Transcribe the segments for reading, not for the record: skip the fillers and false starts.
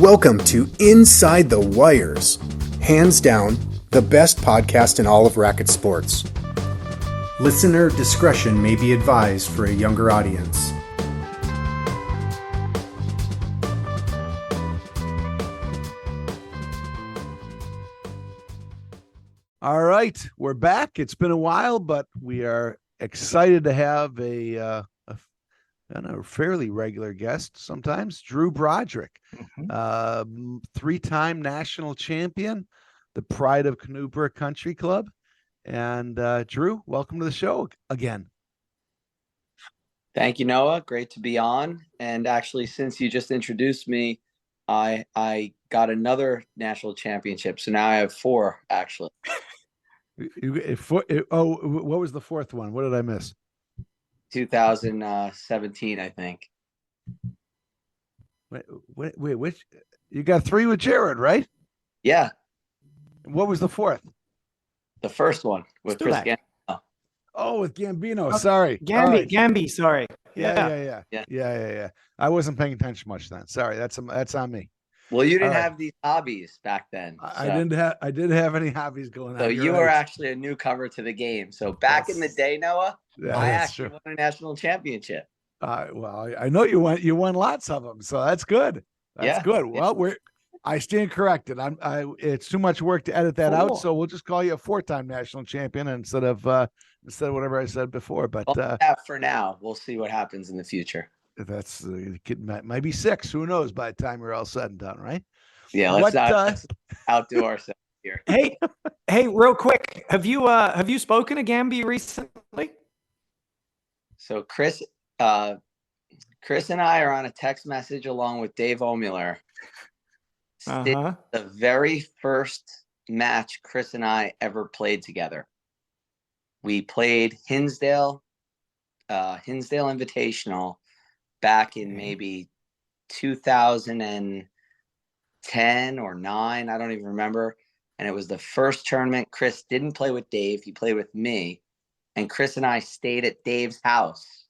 Welcome to Inside the Wires. Hands down, the best podcast in all of racket sports. Listener discretion may be advised for a younger audience. All right, we're back. It's been a while, but we are excited to have a fairly regular guest sometimes, Drew Broderick, three-time national champion, the pride of Canoeborough Country Club. And Drew, welcome to the show again. Thank you, Noah. Great to be on. And actually, since you just introduced me, I got another national championship. So now I have four, actually. What was the fourth one? What did I miss? 2017, I think. Wait, which? You got three with Jared, right? Yeah. What was the fourth? The first one with Chris Gambino. Oh, with Gambino. Sorry. Gamby. Sorry. Yeah. I wasn't paying attention much then. Sorry. That's on me. Well, you didn't have these hobbies back then. So. I didn't have any hobbies going on. So you were actually a newcomer to the game. So back in the day, Noah, I actually won a national championship. Well, I know you won lots of them, so that's good. That's good. Well, I stand corrected. It's too much work to edit that out, so we'll just call you a four-time national champion instead of whatever I said before. But for now, we'll see what happens in the future. That's the kid might be six. Who knows by the time we're all said and done, right? Yeah, let's outdo ourselves here. Hey, real quick, have you spoken to Gamby recently? So Chris and I are on a text message along with Dave Omuller. The very first match Chris and I ever played together. We played Hinsdale Invitational back in maybe 2010 or 9. I don't even remember. And it was the first tournament. Chris didn't play with Dave. He played with me. And Chris and I stayed at Dave's house.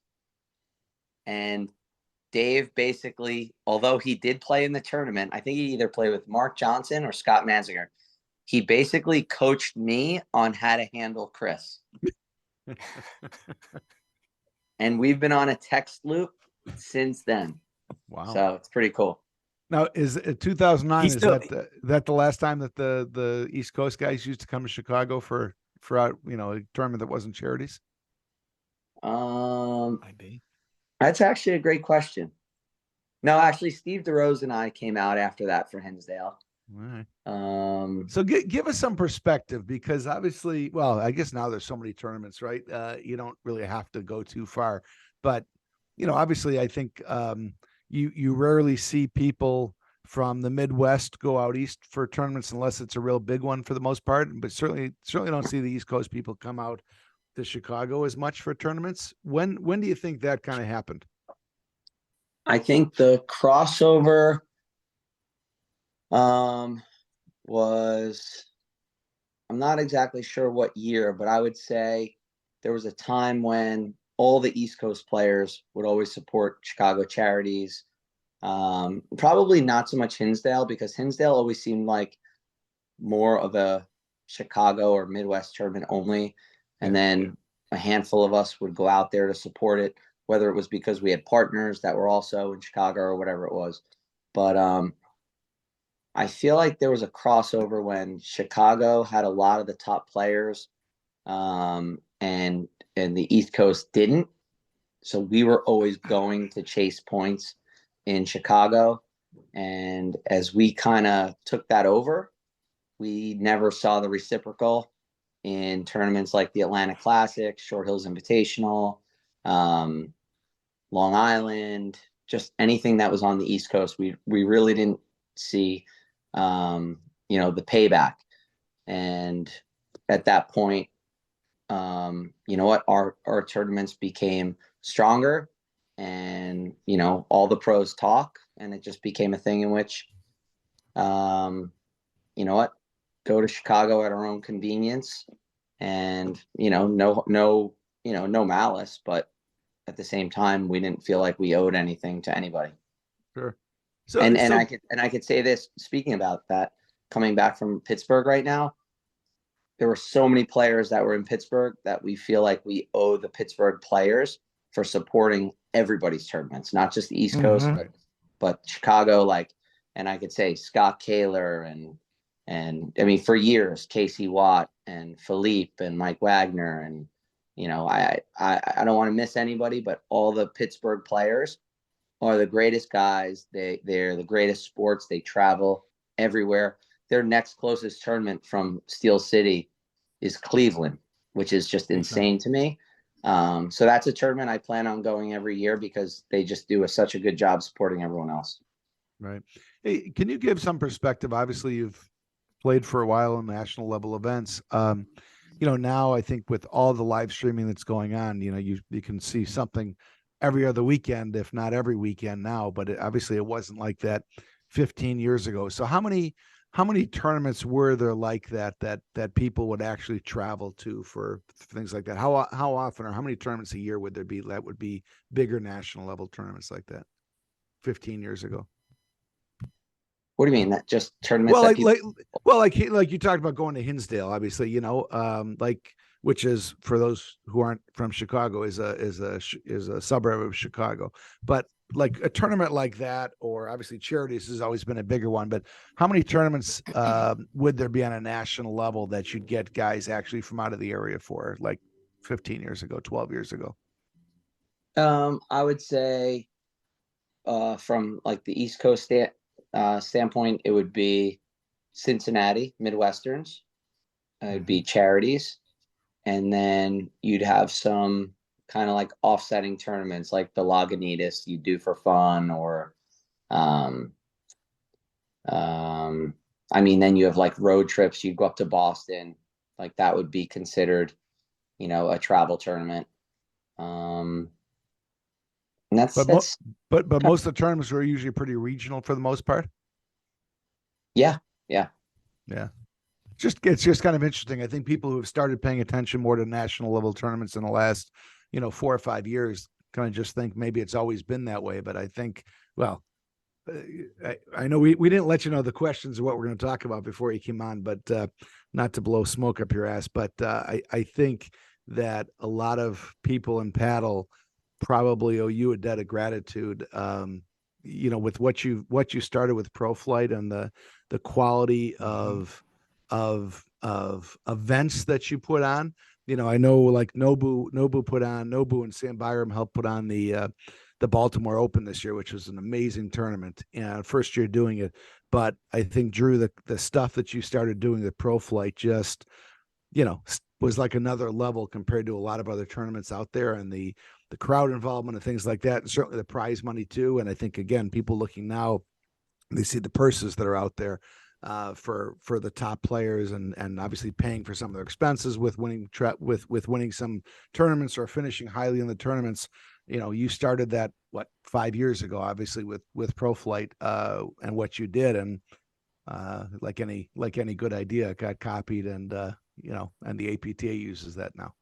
And Dave basically, although he did play in the tournament, I think he either played with Mark Johnson or Scott Manziger. He basically coached me on how to handle Chris. And we've been on a text loop since then. Wow. So it's pretty cool. Now, is it 2009? Is that the last time that the East Coast guys used to come to Chicago for a tournament that wasn't charities? Might be. That's actually a great question. No, actually, Steve DeRose and I came out after that for Hinsdale. All right. So give us some perspective, because obviously, well, I guess now there's so many tournaments, right? You don't really have to go too far, but obviously, I think you rarely see people from the Midwest go out east for tournaments unless it's a real big one for the most part. But certainly don't see the East Coast people come out to Chicago as much for tournaments. When do you think that kind of happened? I think the crossover was, I'm not exactly sure what year, but I would say there was a time when all the East Coast players would always support Chicago charities. Probably not so much Hinsdale, because Hinsdale always seemed like more of a Chicago or Midwest tournament only. And then a handful of us would go out there to support it, whether it was because we had partners that were also in Chicago or whatever it was. But I feel like there was a crossover when Chicago had a lot of the top players, and the East Coast didn't. So we were always going to chase points in Chicago. And as we kind of took that over, we never saw the reciprocal in tournaments like the Atlanta Classic, Short Hills Invitational, Long Island, just anything that was on the East Coast. We really didn't see, the payback. And at that point, our tournaments became stronger, and all the pros talk, and it just became a thing in which go to Chicago at our own convenience, and no malice, but at the same time we didn't feel like we owed anything to anybody. Sure. I could say this, speaking about that, coming back from Pittsburgh right now, there were so many players that were in Pittsburgh that we feel like we owe the Pittsburgh players for supporting everybody's tournaments, not just the East Coast, but Chicago. And I could say Scott Kaler and I mean, for years, Casey Watt and Philippe and Mike Wagner. And, I don't want to miss anybody, but all the Pittsburgh players are the greatest guys. They're the greatest sports. They travel everywhere. Their next closest tournament from Steel City is Cleveland, which is just insane to me. So that's a tournament I plan on going every year because they just do such a good job supporting everyone else. Right. Hey, can you give some perspective? Obviously, you've played for a while in national level events. Now I think with all the live streaming that's going on, you can see something every other weekend, if not every weekend now. But obviously, it wasn't like that 15 years ago. So how many tournaments were there like that people would actually travel to for things like that? How often or how many tournaments a year would there be that would be bigger national level tournaments like that 15 years ago? What do you mean? That just tournaments? Like you talked about going to Hinsdale, obviously, which is, for those who aren't from Chicago, is a suburb of Chicago. But like a tournament like that, or obviously Charities has always been a bigger one. But how many tournaments would there be on a national level that you'd get guys actually from out of the area for, like 15 years ago, 12 years ago? I would say from like the East Coast standpoint, it would be Cincinnati Midwesterns. It would be Charities. And then you'd have some kind of like offsetting tournaments like the Lagunitas you do for fun, or then you have like road trips. You go up to Boston, like that would be considered, a travel tournament. And that's but most of the tournaments were usually pretty regional for the most part. Yeah. It's just kind of interesting. I think people who have started paying attention more to national level tournaments in the last, 4 or 5 years kind of just think maybe it's always been that way. But I think, I know we didn't let you know the questions of what we're going to talk about before you came on, but not to blow smoke up your ass. But I think that a lot of people in paddle probably owe you a debt of gratitude, with what you started with Pro Flight and the quality of events that you put on. I know like Nobu and Sam Byram helped put on the Baltimore Open this year, which was an amazing tournament, and first year doing it. But I think, Drew, the stuff that you started doing with Pro Flight just, was like another level compared to a lot of other tournaments out there, and the crowd involvement and things like that, and certainly the prize money too. And I think, again, people looking now, they see the purses that are out there for the top players, and obviously paying for some of their expenses with winning with winning some tournaments or finishing highly in the tournaments. You started that 5 years ago, obviously with Pro Flight and what you did, and like any good idea, it got copied, and and the APTA uses that now.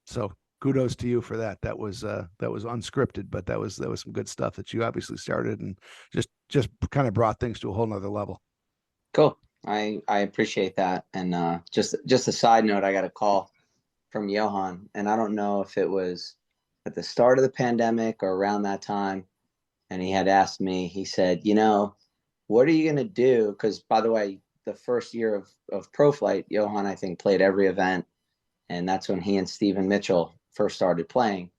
So kudos to you for that. That was unscripted, but that was some good stuff that you obviously started, and just kind of brought things to a whole nother level. Cool. I appreciate that. And just a side note, I got a call from Johan, and I don't know if it was at the start of the pandemic or around that time. And he had asked me, he said, what are you going to do? Because, by the way, the first year of Pro Flight, Johan, I think, played every event. And that's when he and Stephen Mitchell first started playing.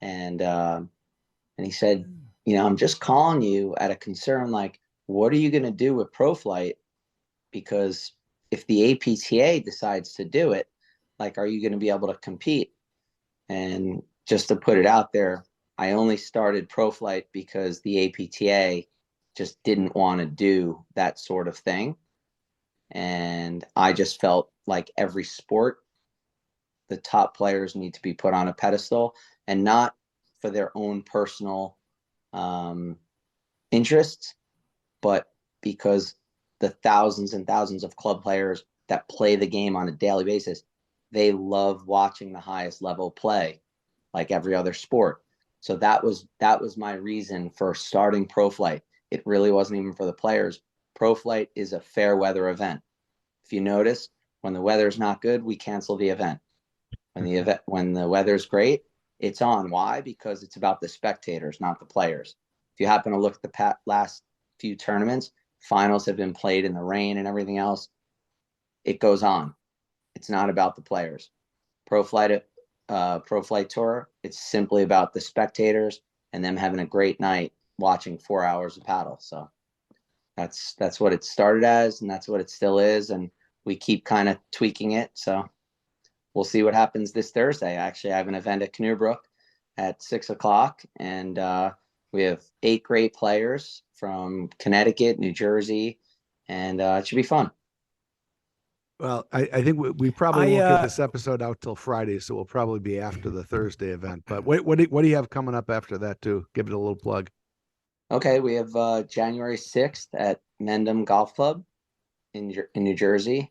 And he said, I'm just calling you at a concern, like, what are you going to do with Pro Flight? Because if the APTA decides to do it, like, are you going to be able to compete? And just to put it out there, I only started Pro Flight because the APTA just didn't want to do that sort of thing. And I just felt like every sport, the top players need to be put on a pedestal, and not for their own personal interests, but because the thousands and thousands of club players that play the game on a daily basis, they love watching the highest level play, like every other sport. So that was my reason for starting Pro Flight. it really wasn't even for the players. Pro flight is a fair weather event. If you notice, when the weather's not good, we cancel the event. When the weather's great, it's on. Why? Because it's about the spectators, not the players. If you happen to look at the last few tournaments, finals have been played in the rain and everything else. It goes on. It's not about the players. Pro flight tour, it's simply about the spectators and them having a great night watching 4 hours of paddle. So that's what it started as, and that's what it still is. And we keep kind of tweaking it. So we'll see what happens this Thursday. Actually, I have an event at Canoebrook at 6:00, and we have 8 great players from Connecticut, New Jersey, and it should be fun. Well, I think we probably won't get this episode out till Friday, so we'll probably be after the Thursday event. But what do you have coming up after that too? Give it a little plug. Okay, we have January 6th at Mendham Golf Club in New Jersey.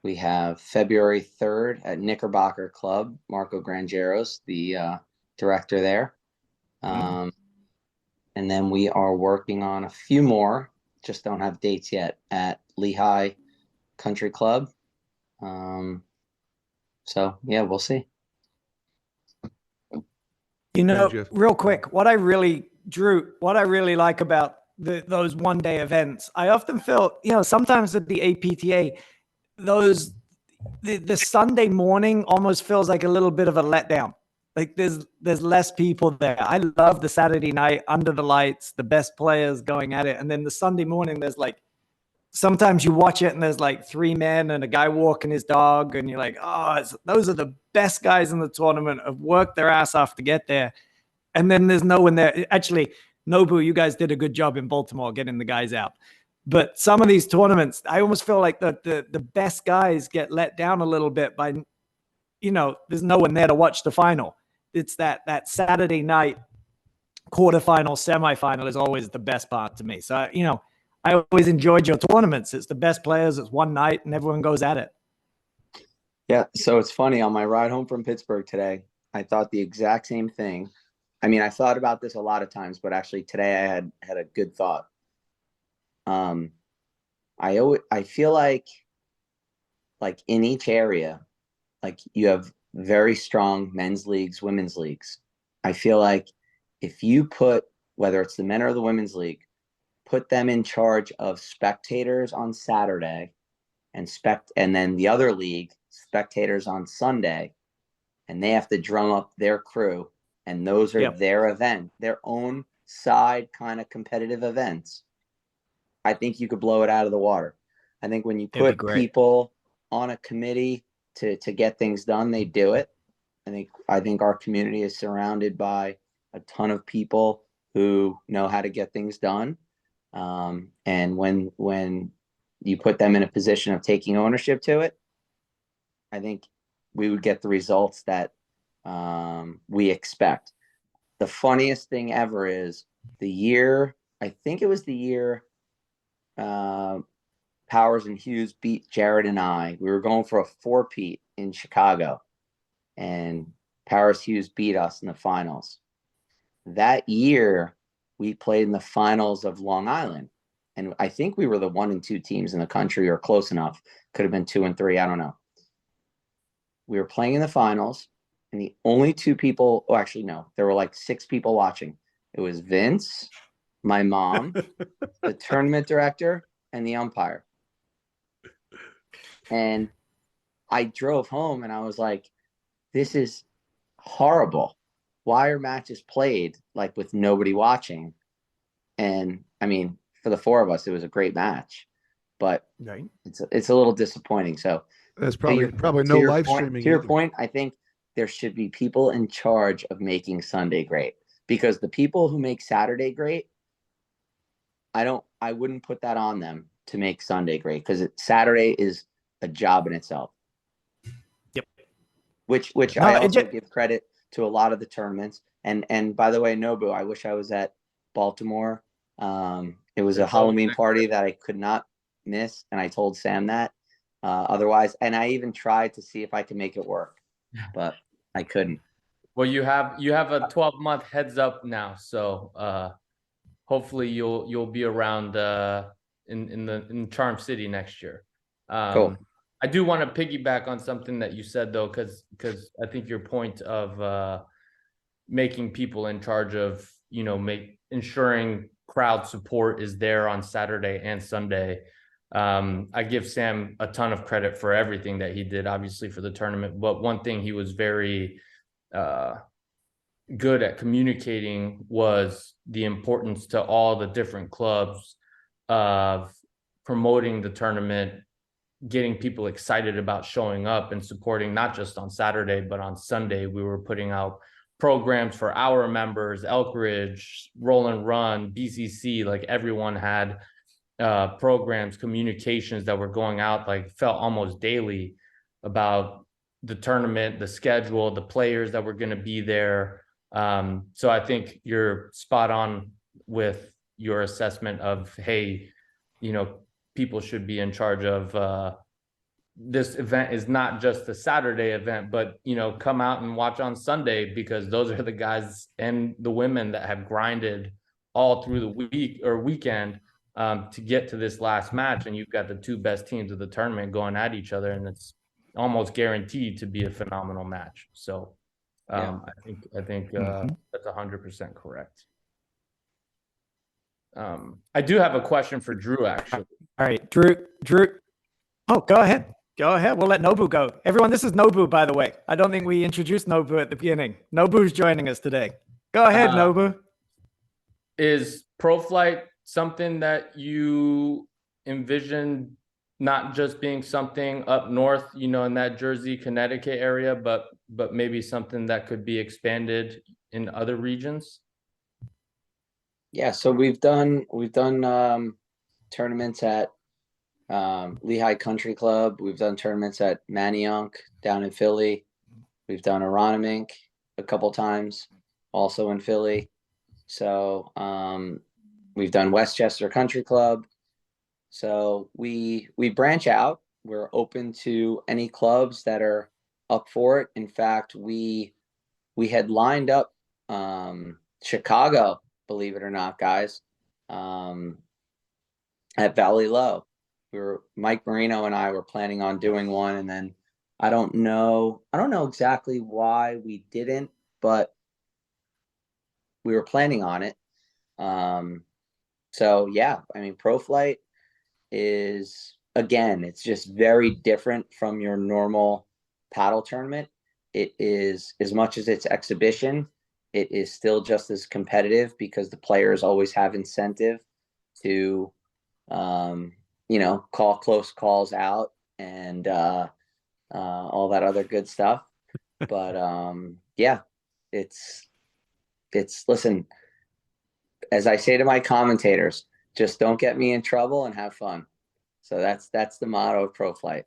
We have February 3rd at Knickerbocker Club, Marco Grangeros, the director there. And then we are working on a few more, just don't have dates yet, at Lehigh Country Club. So yeah, we'll see. Real quick, what I really like about those one-day events, I often feel, sometimes at the APTA, the Sunday morning almost feels like a little bit of a letdown. Like there's less people there. I love the Saturday night under the lights, the best players going at it. And then the Sunday morning, there's like, sometimes you watch it and there's like 3 men and a guy walking his dog. And you're like, those are the best guys in the tournament, have worked their ass off to get there. And then there's no one there. Actually, Nobu, you guys did a good job in Baltimore getting the guys out. But some of these tournaments, I almost feel like the best guys get let down a little bit by, there's no one there to watch the final. It's that Saturday night quarterfinal, semifinal is always the best part to me. So, I always enjoyed your tournaments. It's the best players. It's one night and everyone goes at it. Yeah. So it's funny, on my ride home from Pittsburgh today, I thought the exact same thing. I mean, I thought about this a lot of times, but actually today I had a good thought. I feel like in each area, like you have very strong men's leagues, women's leagues. I feel like if you put, whether it's the men or the women's league, put them in charge of spectators on Saturday and then the other league, spectators on Sunday, and they have to drum up their crew, and those are their event, their own side kind of competitive events. I think you could blow it out of the water. I think when you put people on a committee to get things done, they do it. I think our community is surrounded by a ton of people who know how to get things done. And when you put them in a position of taking ownership to it, I think we would get the results that we expect. The funniest thing ever is I think it was the year Powers and Hughes beat Jared and I. We were going for a 4-peat in Chicago, and Powers Hughes beat us in the finals. That year, we played in the finals of Long Island, and I think we were the 1 and 2 teams in the country, or close enough. Could have been 2 and 3. I don't know. We were playing in the finals, and the only 2 people, actually, no, there were like 6 people watching. It was Vince, my mom, the tournament director, and the umpire. And I drove home and I was like, this is horrible. Why are matches played like with nobody watching? And I mean, for the 4 of us, it was a great match, but it's a little disappointing. So there's probably no live streaming. To your point, I think there should be people in charge of making Sunday great, because the people who make Saturday great, I wouldn't put that on them to make Sunday great, because Saturday is a job in itself. Yep. Which I also give credit to a lot of the tournaments. And by the way, Nobu, I wish I was at Baltimore. It was a Halloween party that I could not miss, and I told Sam that. Otherwise, and I even tried to see if I could make it work, but I couldn't. Well, you have a 12-month heads up now, so hopefully you'll be around in Charm City next year. Cool. I do want to piggyback on something that you said though, because I think your point of making people in charge of, ensuring crowd support is there on Saturday and Sunday. I give Sam a ton of credit for everything that he did, obviously for the tournament, but one thing he was very good at communicating was the importance to all the different clubs of promoting the tournament, getting people excited about showing up and supporting, not just on Saturday, but on Sunday. We were putting out programs for our members, Elk Ridge, Roll and Run, BCC, like everyone had programs, communications that were going out, like felt almost daily about the tournament, the schedule, the players that were going to be there. So I think you're spot on with your assessment of, hey, people should be in charge of this event is not just a Saturday event, but come out and watch on Sunday, because those are the guys and the women that have grinded all through the week or weekend to get to this last match. And you've got the two best teams of the tournament going at each other, and it's almost guaranteed to be a phenomenal match. So I think that's 100% correct. I do have a question for Drew, actually. All right, Drew. Oh, go ahead. We'll let Nobu go. Everyone, this is Nobu, by the way. I don't think we introduced Nobu at the beginning. Nobu's joining us today. Go ahead, Nobu. Is Pro Flight something that you envision not just being something up north, in that Jersey, Connecticut area, but maybe something that could be expanded in other regions? Yeah, so we've done tournaments at Lehigh Country Club. We've done tournaments at Manayunk down in Philly. We've done Aronimink a couple times, also in Philly. So we've done Westchester Country Club. So we branch out. We're open to any clubs that are up for it. In fact, we had lined up Chicago, believe it or not, guys, at Valley Low. Mike Marino and I were planning on doing one, and then I don't know exactly why we didn't, but we were planning on it. So yeah, I mean, Pro Flight is, again, it's just very different from your normal paddle tournament. It is, as much as it's exhibition, it is still just as competitive, because the players always have incentive to call close calls out and all that other good stuff. But yeah, it's listen, as I say to my commentators, just don't get me in trouble and have fun. So that's the motto of Pro Flight.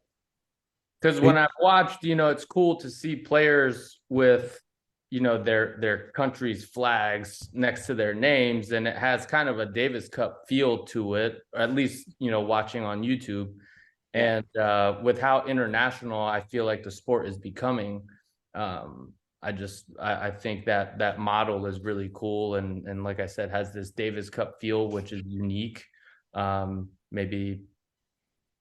Because when I've watched, it's cool to see players with their country's flags next to their names, and it has kind of a Davis Cup feel to it, or at least watching on YouTube. And with how international I feel like the sport is becoming, I think that model is really cool, and like I said, has this Davis Cup feel, which is unique. Maybe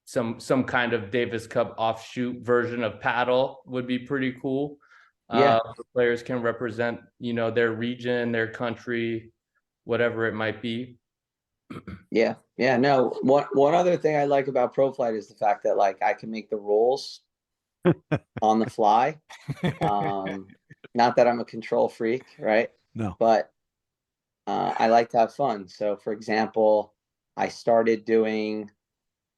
some kind of Davis Cup offshoot version of paddle would be pretty cool. The players can represent, their region, their country, whatever it might be. Yeah. No, one other thing I like about Pro Flight is the fact that, like, I can make the rules on the fly. Not that I'm a control freak, right? No. But I like to have fun. So, for example, I started doing,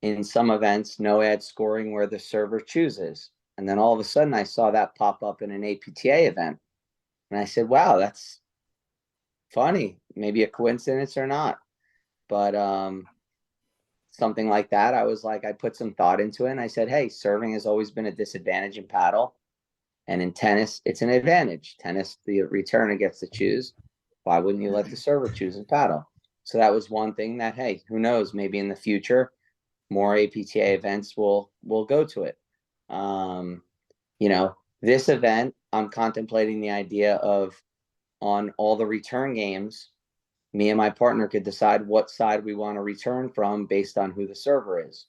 in some events, no ad scoring where the server chooses. And then all of a sudden I saw that pop up in an APTA event. And I said, wow, that's funny. Maybe a coincidence or not. But something like that, I was like, I put some thought into it. And I said, hey, serving has always been a disadvantage in paddle. And in tennis, it's an advantage. Tennis, the returner gets to choose. Why wouldn't you let the server choose in paddle? So that was one thing that, hey, who knows, maybe in the future, more APTA events will go to it. This event, I'm contemplating the idea of, on all the return games, me and my partner could decide what side we want to return from based on who the server is.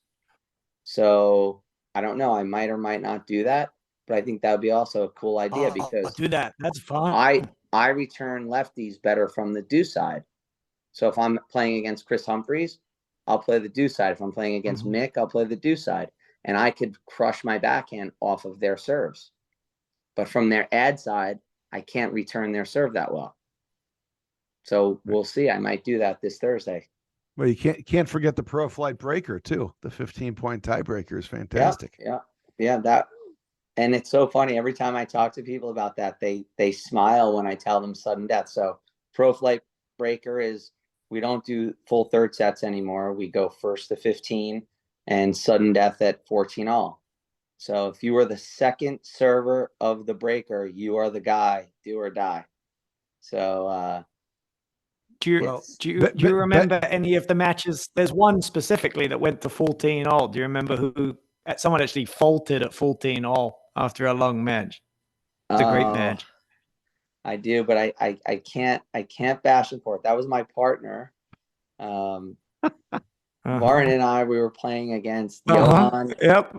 So I don't know. I might or might not do that, but I think that would be also a cool idea because do that. That's fun. I return lefties better from the do side. So if I'm playing against Chris Humphreys, I'll play the do side. If I'm playing against Mick, I'll play the do side. And I could crush my backhand off of their serves. But from their ad side, I can't return their serve that well. So we'll see. I might do that this Thursday. Well, you can't forget the Pro Flight breaker too. The 15-point tiebreaker is fantastic. Yeah. That, and it's so funny. Every time I talk to people about that, they smile when I tell them sudden death. So Pro Flight breaker is, we don't do full third sets anymore. We go first to 15 and sudden death at 14 all. So if you are the second server of the breaker, you are the guy, do or die. So do you remember any of the matches? There's one specifically that went to 14 all. Do you remember who someone actually faulted at 14 all after a long match? It's a great match. I do, but I can't bash him for it. That was my partner. Martin and I, we were playing against Johan. Yep.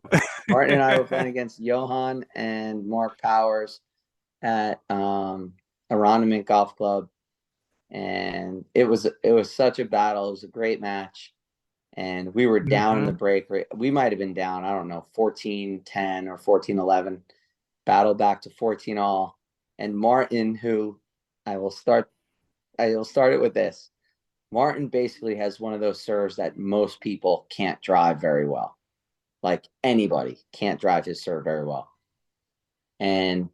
Martin and I were playing against Johan and Mark Powers at Aronimant Golf Club. And it was such a battle. It was a great match. And we were down in the break. We might have been down, I don't know, 14-10 or 14-11. Battle back to 14 all. And Martin, who I will start it with this. Martin basically has one of those serves that most people can't drive very well. Like anybody can't drive his serve very well. And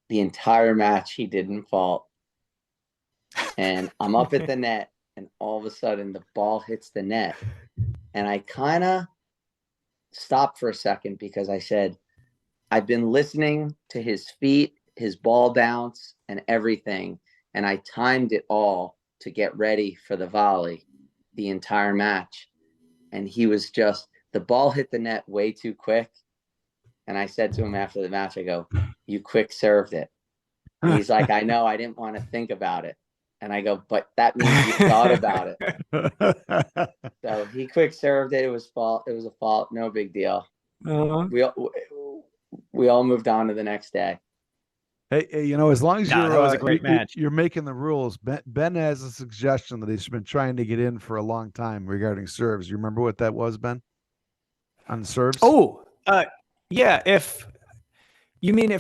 the entire match he didn't fault. And I'm up at the net, and all of a sudden the ball hits the net. And I kind of stopped for a second because I said, I've been listening to his feet, his ball bounce, and everything. And I timed it all to get ready for the volley the entire match. And he was just, the ball hit the net way too quick. And I said to him after the match, I go, you quick served it. And he's like, I know, I didn't want to think about it. And I go, but that means you thought about it. So he quick served it. It was a fault. No big deal. We all moved on to the next day. Hey, as long as that was a great match. You're making the rules. Ben has a suggestion that he's been trying to get in for a long time regarding serves. You remember what that was, Ben? On serves? Oh, yeah. If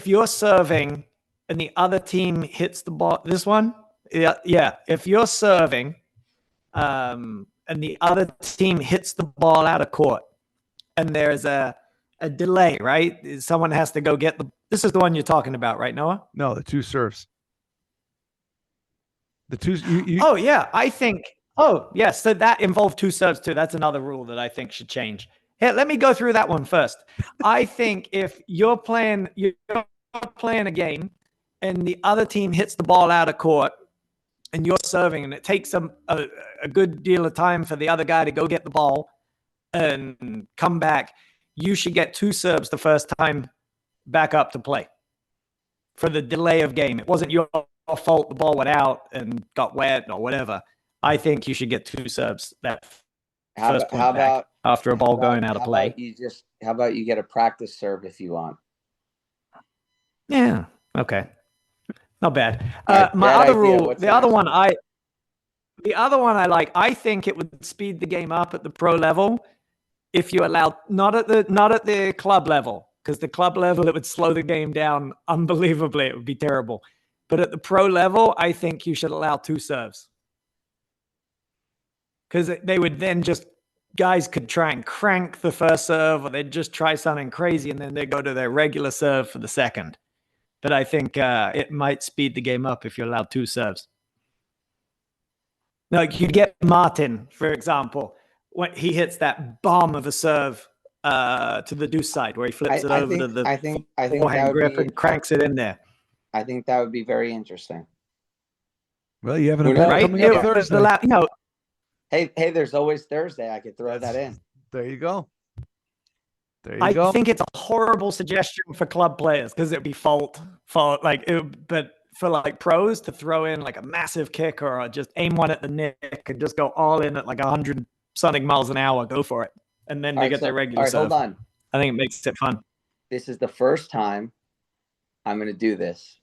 you're serving and the other team hits the ball, this one, yeah. If you're serving, and the other team hits the ball out of court, and there's a delay, right? Someone has to go get this is the one you're talking about, right, Noah? No, the two serves. The two. Oh, yeah. So that involved two serves too. That's another rule that I think should change. Here, let me go through that one first. I think if you're playing a game and the other team hits the ball out of court and you're serving and it takes a good deal of time for the other guy to go get the ball and come back, you should get two serves the first time back up to play for the delay of game. It wasn't your fault the ball went out and got wet or whatever. I think you should get two serves that first point back after a ball going out of play. How about you get a practice serve if you want? Yeah. Okay. Not bad. My other rule, the other one I like, I think it would speed the game up at the pro level if you allowed, not at the club level, because the club level, it would slow the game down unbelievably. It would be terrible. But at the pro level, I think you should allow two serves. Because they would then guys could try and crank the first serve, or they'd just try something crazy, and then they go to their regular serve for the second. But I think it might speed the game up if you allow two serves. Like you get Martin, for example, when he hits that bomb of a serve to the deuce side, where he flips it over to the forehand grip and cranks it in there. I think that would be very interesting. Well, you have an event coming up Thursday. Hey, there's always Thursday. I could throw that in. There you go. I think it's a horrible suggestion for club players because it'd be fault. But for like pros to throw in like a massive kick or just aim one at the nick and just go all in at like 100 something miles an hour, go for it. And then they get their regular serve. Hold on. I think it makes it fun. This is the first time I'm going to do this.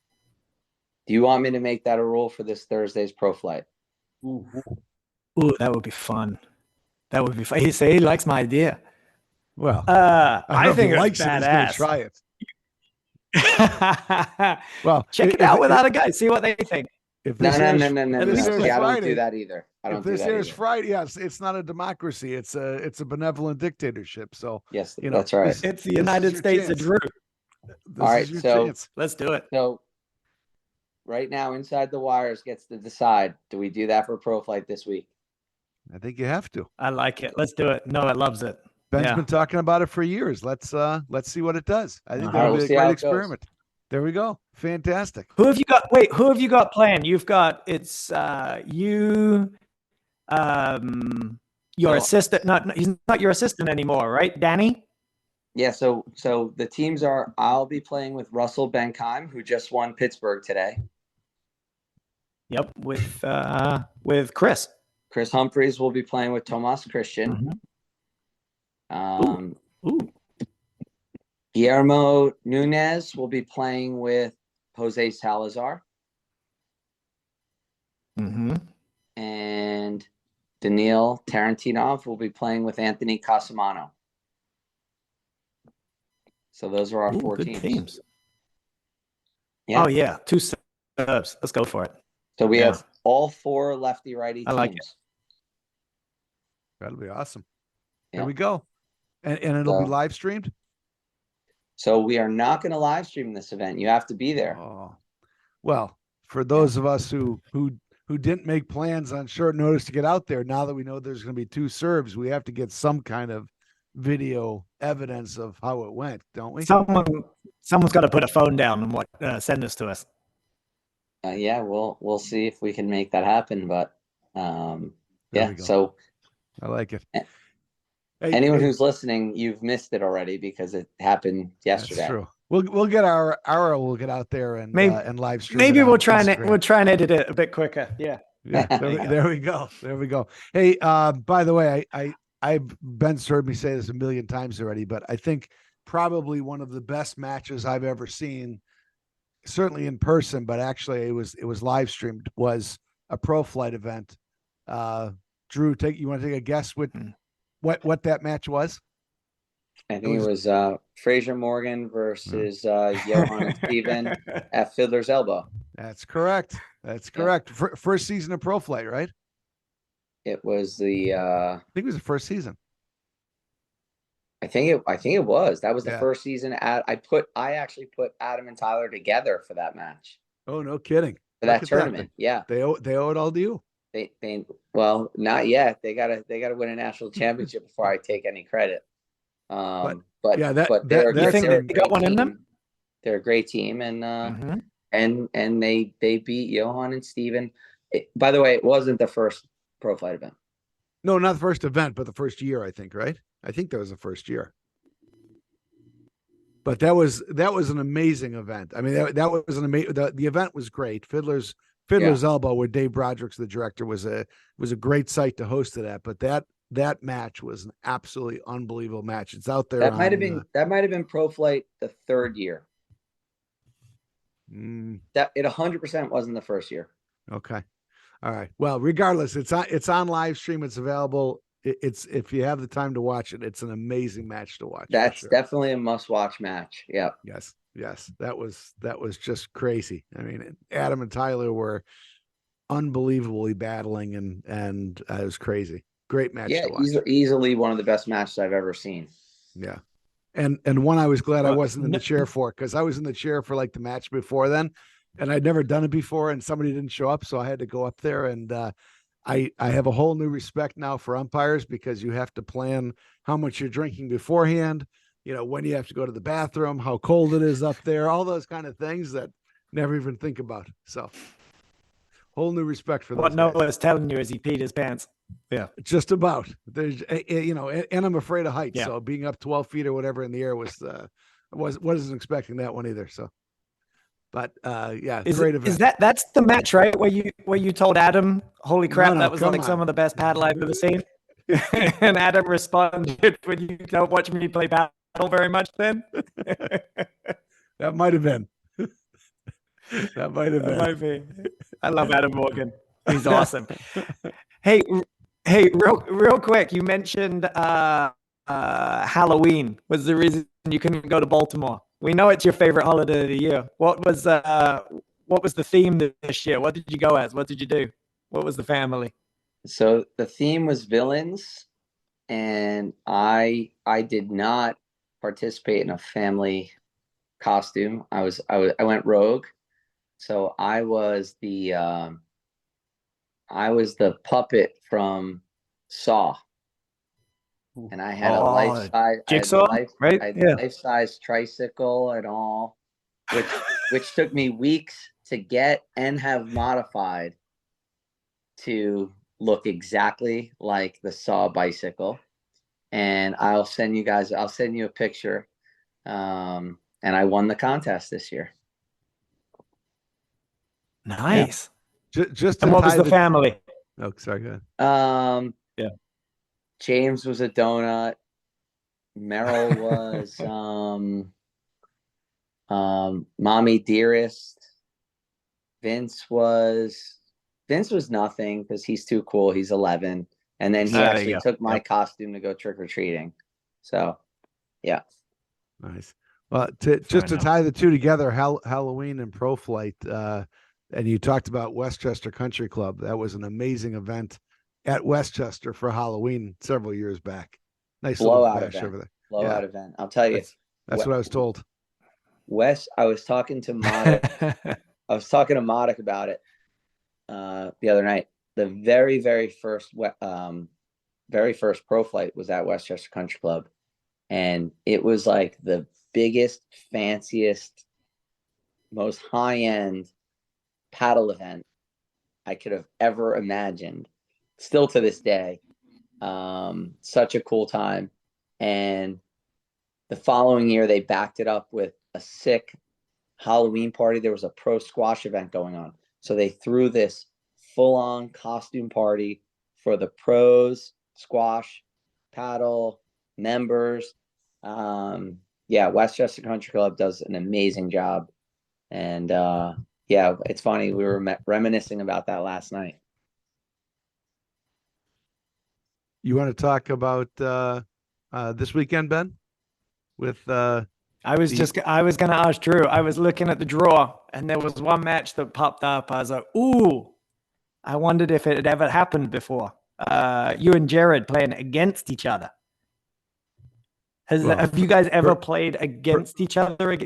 Do you want me to make that a rule for this Thursday's Pro Flight? Ooh, that would be fun. That would be fun. He likes my idea. Well, I think it's likes badass. Try it. Well, check it out with other guys. See what they think. No. See, I don't do that either. If this airs Friday, yes, it's not a democracy. It's a benevolent dictatorship. So yes, that's right. It's the United States of Drew. All right, so let's do it. So right now, Inside the Wires gets to decide: do we do that for Pro Flight this week? I think you have to. I like it. Let's do it. No, it loves it. Ben's been talking about it for years. Let's see what it does. I think that'll be a great experiment. There we go. Fantastic. Who have you got? Wait, who have you got playing? You've got you, your assistant. He's not your assistant anymore, right, Danny? Yeah. So the teams are. I'll be playing with Russell Benkheim, who just won Pittsburgh today. Yep, with Chris. Chris Humphreys will be playing with Tomas Christian. Ooh. Guillermo Nunez will be playing with Jose Salazar. And Daniil Tarantinov will be playing with Anthony Casamano. So those are our four teams. Yeah. Oh, yeah. 2 subs. Let's go for it. So we have all 4 lefty-righty teams. I like it. That'll be awesome. Yeah. There we go. And it'll be live streamed? So we are not going to live stream this event. You have to be there. Oh. Well, for those of us who didn't make plans on short notice to get out there, now that we know there's going to be 2 serves, we have to get some kind of video evidence of how it went, don't we? Someone's got to put a phone down and send this to us. Yeah, we'll see if we can make that happen. But so I like it. Anyone who's listening, you've missed it already because it happened yesterday. That's true. We'll get we'll get out there and live stream. Maybe we'll try and edit it a bit quicker. Yeah. There we go. Hey, by the way, Ben's heard me say this a million times already, but I think probably one of the best matches I've ever seen, certainly in person, but actually it was live streamed, was a Pro Flight event. Drew, you want to take a guess what that match was? I think it was Fraser Morgan versus Johan Steven at Fiddler's Elbow. That's correct. First season of Pro Flight, right? It was I think it was the first season. I think it was. That was the first season. I actually put Adam and Tyler together for that match. Oh, no kidding. For that tournament. Yeah. They owe it all to you. They well, not yet. They gotta win a national championship before I take any credit. But they're a great team, and they beat Johan and Steven. By the way, it wasn't the first Pro Flight event. No, not the first event, but the first year, I think, right? I think that was the first year. But that was an amazing event. I mean, that was an amazing. The event was great. Fiddler's Elbow, where Dave Broderick's the director, was a great site to host it at. But that match was an absolutely unbelievable match. It's out there. That might have been Pro Flight the third year. That it 100% wasn't the first year. Okay. All right. Well, regardless, it's on live stream. It's available. It's if you have the time to watch it, it's an amazing match to watch. That's definitely a must-watch match. Yeah. Yes. That was just crazy. I mean, Adam and Tyler were unbelievably battling, and it was crazy. Great match to watch. Easily one of the best matches I've ever seen. Yeah. And one I was glad I wasn't in the chair for, because I was in the chair for like the match before then, and I'd never done it before, and somebody didn't show up, so I had to go up there. And I have a whole new respect now for umpires, because you have to plan how much you're drinking beforehand, when you have to go to the bathroom, how cold it is up there, all those kind of things that never even think about. So whole new respect for what Noah is telling you is he peed his pants. Yeah, just about. There's, and I'm afraid of heights. Yeah. So being up 12 feet or whatever in the air wasn't expecting that one either. So But yeah, Is great event. that's the match, right? Where you told Adam, holy crap, No, that was like some of the best paddle I've ever seen. And Adam responded, "When you don't watch me play paddle very much, then." That might have been. That might have That been. might be. I love Adam Morgan. He's awesome. Hey, real quick. You mentioned Halloween was the reason you couldn't go to Baltimore. We know it's your favorite holiday of the year. What was the theme this year? What did you go as? What did you do? What was the family? So the theme was villains, and I did not participate in a family costume. I went rogue. So I was the puppet from Saw, and I had a life-size Jigsaw, right? I had the life-size tricycle and all, which took me weeks to get and have modified to look exactly like the Saw bicycle. And I'll send you a picture. And I won the contest this year. Nice. Yeah. Just and what was the family? Oh, sorry, go ahead. Yeah. James was a donut. Merrill was Mommy Dearest. Vince was nothing because he's too cool. He's 11. And then he actually took my costume to go trick-or-treating. So, yeah. Nice. Well, to tie the two together, Halloween and Pro Flight, and you talked about Westchester Country Club. That was an amazing event at Westchester for Halloween several years back. Nice blowout little bash event. over there. Blowout event. I'll tell you. That's what I was told. Wes, I was talking to Modik. I was talking to Modik about it the other night. The very first Pro Flight was at Westchester Country Club, and it was like the biggest, fanciest, most high-end paddle event I could have ever imagined. Still to this day, such a cool time. And the following year, they backed it up with a sick Halloween party. There was a pro squash event going on, so they threw this full-on costume party for the pros, squash, paddle members. Westchester Country Club does an amazing job. And it's funny, we were reminiscing about that last night. You want to talk about this weekend, Ben? With I was going to ask Drew. I was looking at the draw, and there was one match that popped up. I was like, ooh, I wondered if it had ever happened before. You and Jared playing against each other. Have you guys ever played against each other?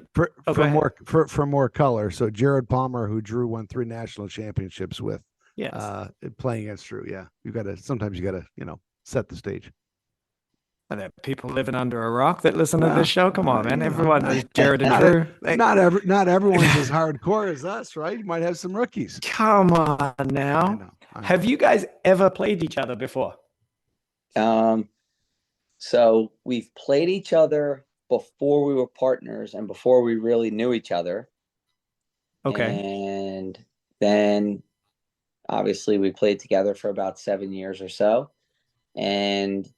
For more color. So Jared Palmer, who Drew won 3 national championships with, playing against Drew. Yeah, sometimes you gotta set the stage. Are there people living under a rock that listen to this show? Come on, man! Everyone knows Jared and Drew. Not everyone's as hardcore as us, right? You might have some rookies. Come on now. I know. Have you guys ever played each other before? So we've played each other before we were partners and before we really knew each other. Okay. And then obviously we played together for about 7 years or so. And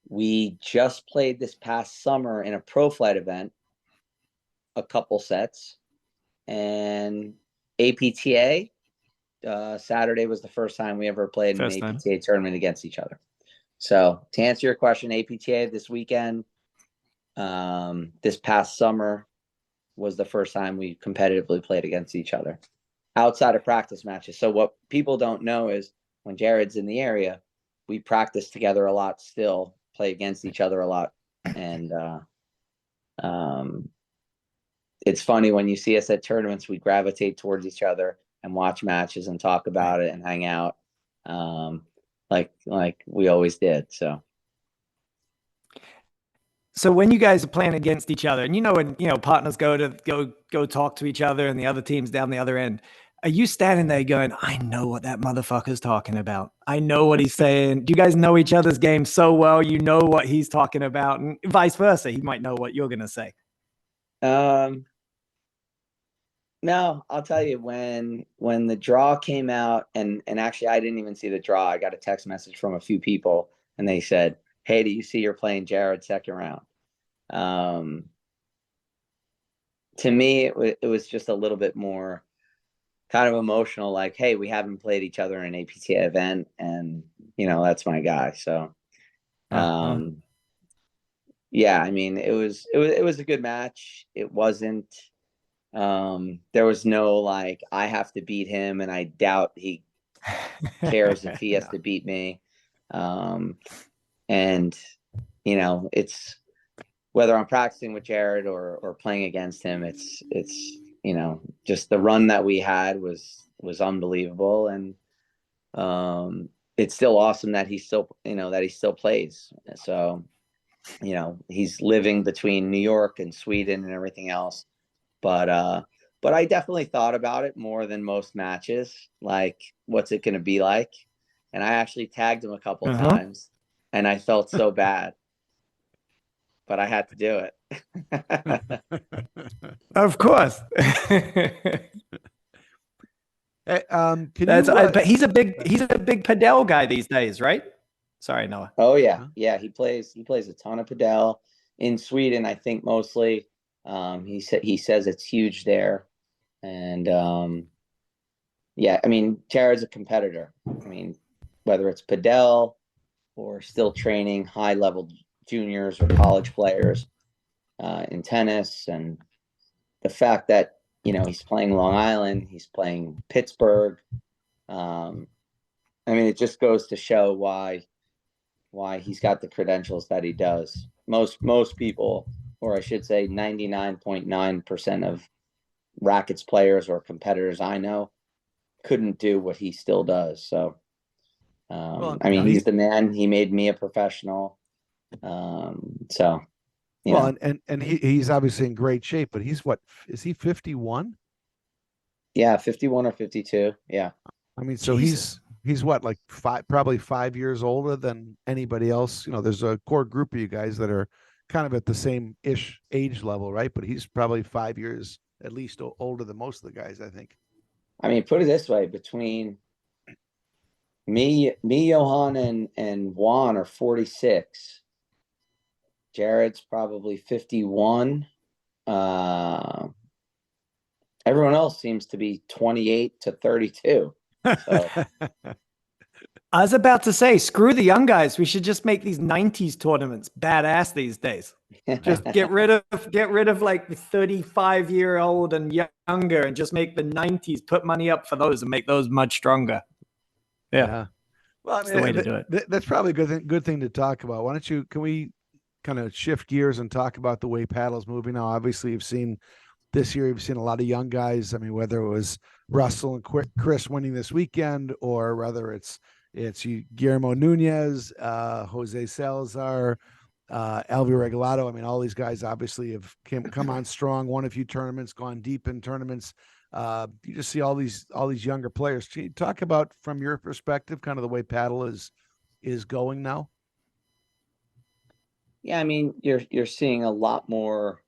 we just played this past summer in a Pro Flight event, a couple sets. And APTA, Saturday was the first time we ever played an APTA tournament against each other. So to answer your question, APTA this weekend, this past summer was the first time we competitively played against each other outside of practice matches. So what people don't know is when Jared's in the area, we practice together a lot still, play against each other a lot. And it's funny when you see us at tournaments, we gravitate towards each other and watch matches and talk about it and hang out. Like we always did. So when you guys are playing against each other, and when partners go talk to each other and the other team's down the other end, are you standing there going, I know what that motherfucker's talking about. I know what he's saying. Do you guys know each other's game so well you know what he's talking about, and vice versa? He might know what you're gonna say. No, I'll tell you when the draw came out, and actually I didn't even see the draw. I got a text message from a few people, and they said, "Hey, do you see you're playing Jared second round?" Um, to me, it was just a little bit more kind of emotional. Like, hey, we haven't played each other in an APTA event, and that's my guy. So, um, yeah, I mean, it was a good match. It wasn't. There was no like I have to beat him, and I doubt he cares if he has to beat me. And it's whether I'm practicing with Jared or playing against him, it's just the run that we had was unbelievable, and it's still awesome that he still plays. So he's living between New York and Sweden and everything else. But I definitely thought about it more than most matches. Like, what's it going to be like? And I actually tagged him a couple times, and I felt so bad, but I had to do it. Of course. But he's a big Padel guy these days, right? Sorry, Noah. Oh yeah, yeah. He plays a ton of padel in Sweden. I think mostly. He says it's huge there, and yeah. I mean, Jared's a competitor. I mean, whether it's padel or still training high level juniors or college players in tennis, and the fact that he's playing Long Island, he's playing Pittsburgh. I mean, it just goes to show why he's got the credentials that he does. Most people, or I should say 99.9% of rackets players or competitors I know couldn't do what he still does. So, I mean, he's the man. He made me a professional. So, and he's obviously in great shape, but is he 51? Yeah, 51 or 52. Yeah. I mean, so Jesus. He's what, like probably 5 years older than anybody else. There's a core group of you guys that are kind of at the same ish age level, right? But he's probably 5 years at least older than most of the guys, I think. I mean, put it this way: between me, Johan, and Juan are 46. Jared's probably 51. Everyone else seems to be 28 to 32. So. I was about to say, screw the young guys. We should just make these 90s tournaments badass these days. Just get rid of like the 35-year-old and younger, and just make the 90s. Put money up for those and make those much stronger. Yeah. Well, I mean, that's the way to do it. That's probably a good thing to talk about. Can we kind of shift gears and talk about the way paddle's moving now? Obviously, you've seen a lot of young guys. I mean, whether it was Russell and Chris winning this weekend, or whether it's Guillermo Nunez, Jose Salazar, Alvio Regalado. I mean, all these guys obviously have come on strong, won a few tournaments, gone deep in tournaments. You just see all these younger players. Can you talk about, from your perspective, kind of the way paddle is going now? Yeah, I mean, you're seeing a lot more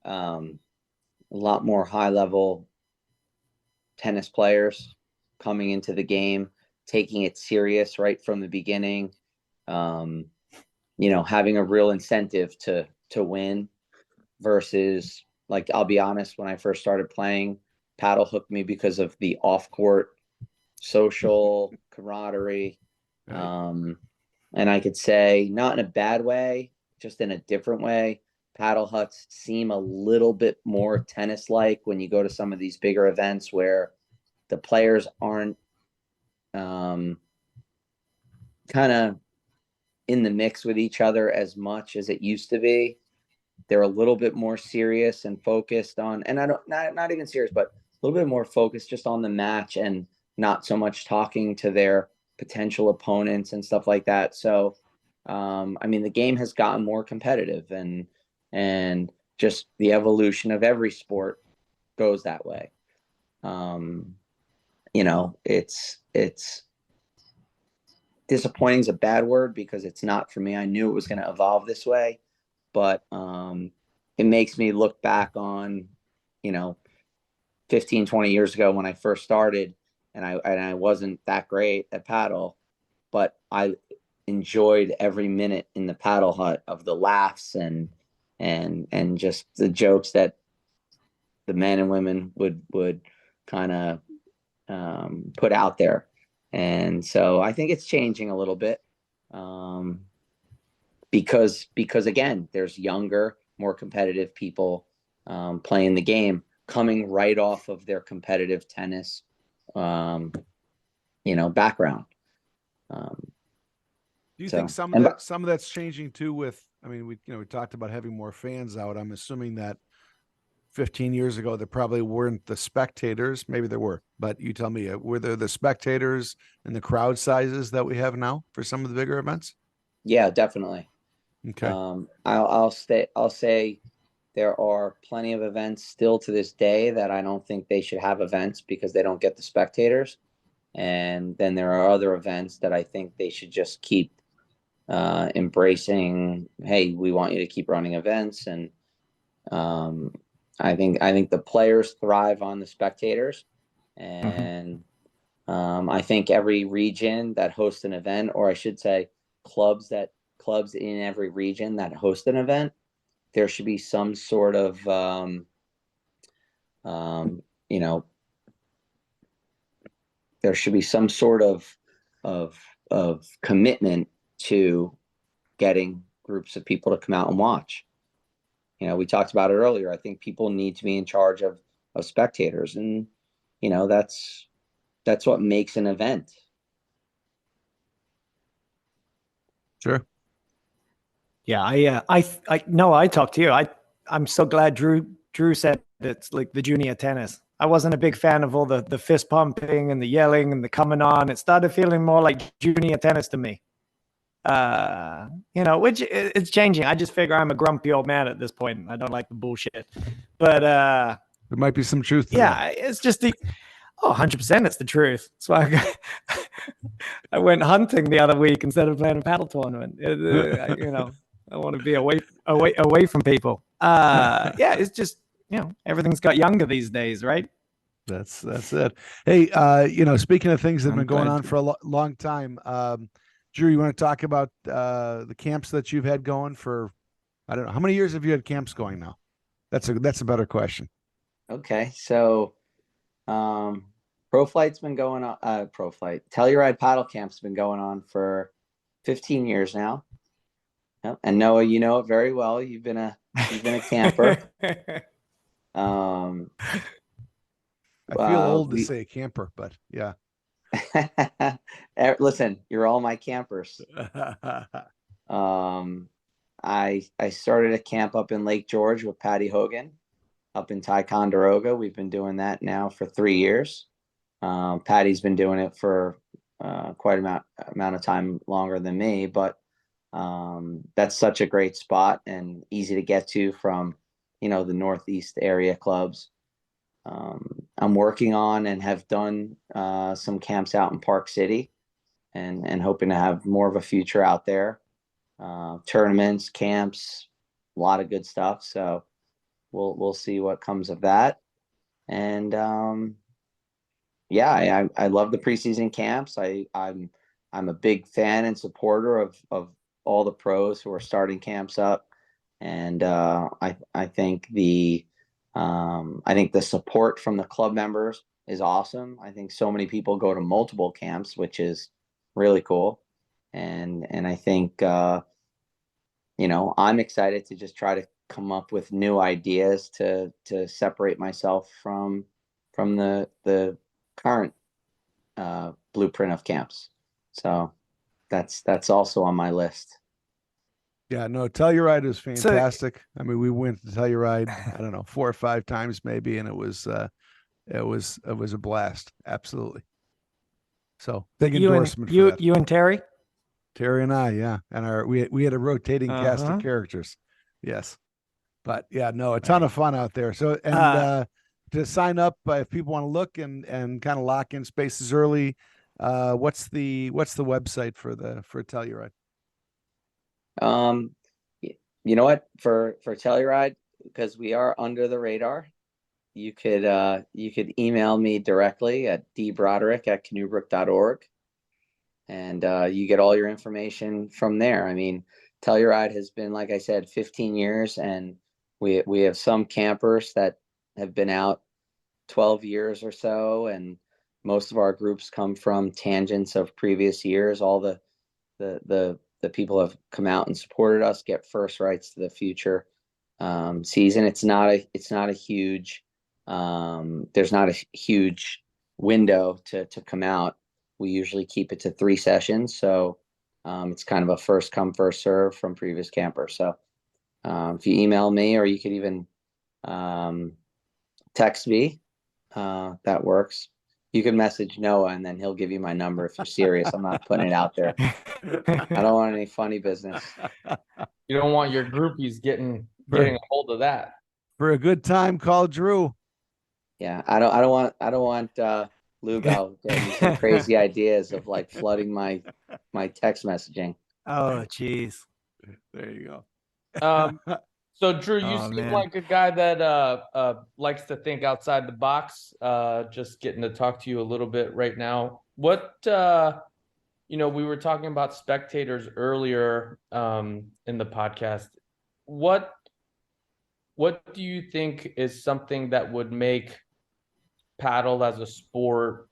high level tennis players coming into the game, taking it serious right from the beginning. Having a real incentive to win, versus, like, I'll be honest, when I first started playing, paddle hooked me because of the off court social camaraderie. Right. And I could say, not in a bad way, just in a different way, paddle huts seem a little bit more tennis like when you go to some of these bigger events where the players aren't kind of in the mix with each other as much as it used to be. They're a little bit more serious and focused on, and not even serious, but a little bit more focused just on the match, and not so much talking to their potential opponents and stuff like that. So, I mean, the game has gotten more competitive, and just the evolution of every sport goes that way. It's disappointing is a bad word, because it's not for me. I knew it was going to evolve this way, but it makes me look back on, 15, 20 years ago when I first started, and I wasn't that great at paddle, but I enjoyed every minute in the paddle hut of the laughs and just the jokes that the men and women would kind of put out there. And so I think it's changing a little bit, because again, there's younger, more competitive people playing the game, coming right off of their competitive tennis, background. Do you So, think some of that's changing too with, I mean, we talked about having more fans out. I'm assuming that 15 years ago, there probably weren't the spectators. Maybe there were, but you tell me, were there the spectators and the crowd sizes that we have now for some of the bigger events? yeah, definitely. Okay. I'll say there are plenty of events still to this day that I don't think they should have events because they don't get the spectators. And then there are other events that I think they should just keep embracing. Hey, we want you to keep running events. And I think the players thrive on the spectators. And I think every region that hosts an event, or I should say clubs in every region that host an event, there should be some sort of there should be some sort of commitment to getting groups of people to come out and watch. We talked about it earlier. I think people need to be in charge of spectators, and that's what makes an event. Sure. Yeah, I talked to you. I'm so glad Drew said it's like the junior tennis. I wasn't a big fan of all the fist pumping and the yelling and the coming on. It started feeling more like junior tennis to me. Which it's changing. I just figure I'm a grumpy old man at this point. I don't like the bullshit. But there might be some truth to that. It's just 100% it's the truth. So I went hunting the other week instead of playing a paddle tournament. I want to be away from people. It's just, everything's got younger these days, right? That's it. Hey, speaking of things that have been going on for a long time, Drew, you want to talk about the camps that you've had going for, I don't know, how many years have you had camps going now? That's a better question. Okay, so Pro Flight's been going on. Pro Flight Telluride Paddle Camp's been going on for 15 years now. Yep. And Noah, you know it very well. You've been a camper. I feel old to say camper, but yeah. Listen, you're all my campers. I started a camp up in Lake George with Patty Hogan up in Ticonderoga. We've been doing that now for 3 years. Patty's been doing it for quite amount of time longer than me, but that's such a great spot and easy to get to from the Northeast area clubs. I'm working on and have done some camps out in Park City and hoping to have more of a future out there. Tournaments, camps, a lot of good stuff. So we'll see what comes of that. And I love the preseason camps. I'm a big fan and supporter of all the pros who are starting camps up. And I think the support from the club members is awesome. I think so many people go to multiple camps, which is really cool. And I think, I'm excited to just try to come up with new ideas to separate myself from the current blueprint of camps. So that's also on my list. Yeah, no, Telluride is fantastic. I mean, we went to Telluride, I don't know, 4 or 5 times maybe, and it was a blast. Absolutely. So big endorsement for that. You and Terry? Terry and I, yeah. And we had a rotating cast of characters. Yes. But yeah, no, a ton of fun out there. So, and to sign up, if people want to look and kind of lock in spaces early, what's the website for Telluride? You know what, for Telluride, because we are under the radar, you could email me directly at dbroderick@canoebrook.org, and you get all your information from there. I mean, Telluride has been, like I said, 15 years, and we have some campers that have been out 12 years or so, and most of our groups come from tangents of previous years. All the people have come out and supported us, get first rights to the future season. It's not a huge there's not a huge window to come out. We usually keep it to 3 sessions, so it's kind of a first come first serve from previous campers. So if you email me, or you could even text me, that works. You can message Noah, and then he'll give you my number if you're serious. I'm not putting it out there. I don't want any funny business. You don't want your groupies getting a hold of that. For a good time, call Drew. Yeah, I don't want Lugo getting some crazy ideas of like flooding my text messaging. Oh, geez. There you go. So Drew, you seem like a guy that likes to think outside the box. Just getting to talk to you a little bit right now. What we were talking about spectators earlier in the podcast. What do you think is something that would make paddle as a sport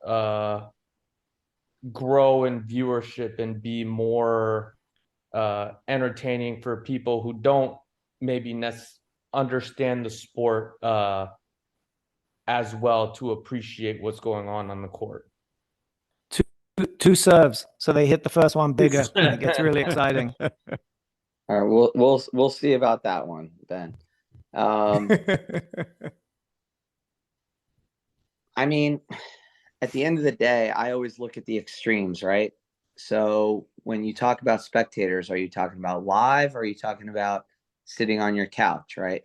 grow in viewership and be more entertaining for people who don't maybe understand the sport as well to appreciate what's going on the court? Two serves, so they hit the first one bigger, and it gets really exciting. All right, we'll see about that one, Ben. I mean, at the end of the day, I always look at the extremes, right? So when you talk about spectators, are you talking about live, or are you talking about sitting on your couch, right?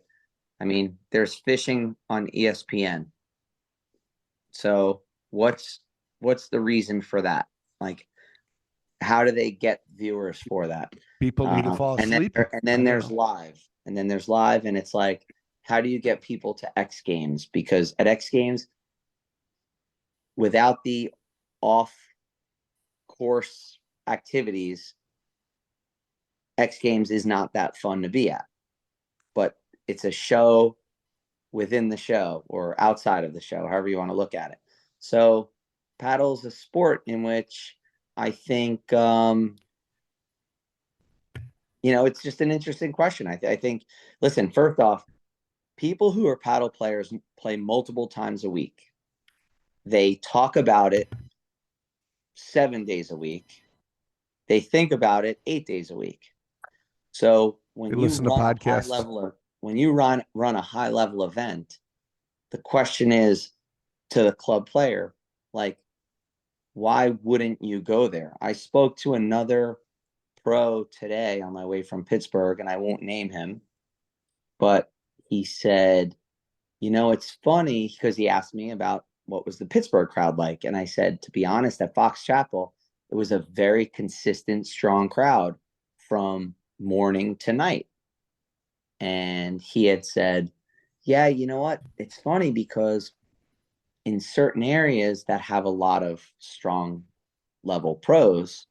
I mean, there's fishing on ESPN. So what's the reason for that? Like, how do they get viewers for that? People need to fall asleep. And then there's live. And then there's live, and it's like, how do you get people to X Games? Because at X Games, without the off-course activities, X Games is not that fun to be at. But it's a show within the show, or outside of the show, however you want to look at it. So paddle is a sport in which I think, it's just an interesting question. I think, listen, first off, people who are paddle players play multiple times a week. They talk about it 7 days a week. They think about it 8 days a week. So when you listen to podcasts, when you run a high level event, the question is to the club player, like, why wouldn't you go there? I spoke to another pro today on my way from Pittsburgh, and I won't name him, but he said, it's funny, because he asked me about what was the Pittsburgh crowd like. And I said, to be honest, at Fox Chapel, it was a very consistent, strong crowd from morning to night. And he had said, yeah, you know what? It's funny, because in certain areas that have a lot of strong level pros,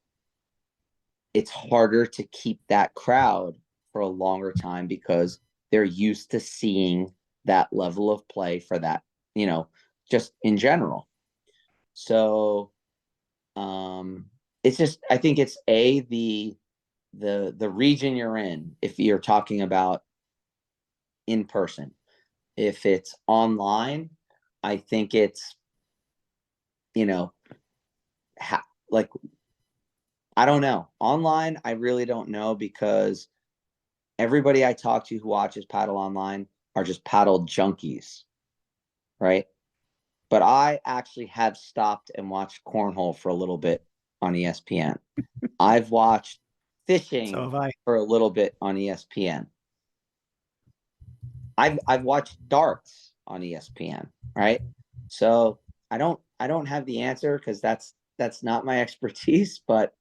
it's harder to keep that crowd for a longer time, because they're used to seeing that level of play for that, just in general. So it's just, I think it's the region you're in, if you're talking about in person. If it's online, I think it's, I don't know. Online, I really don't know, because everybody I talk to who watches paddle online are just paddle junkies, right? But I actually have stopped and watched cornhole for a little bit on ESPN. I've watched fishing for a little bit on ESPN. I've watched darts on ESPN, right? So I don't have the answer, because that's not my expertise, but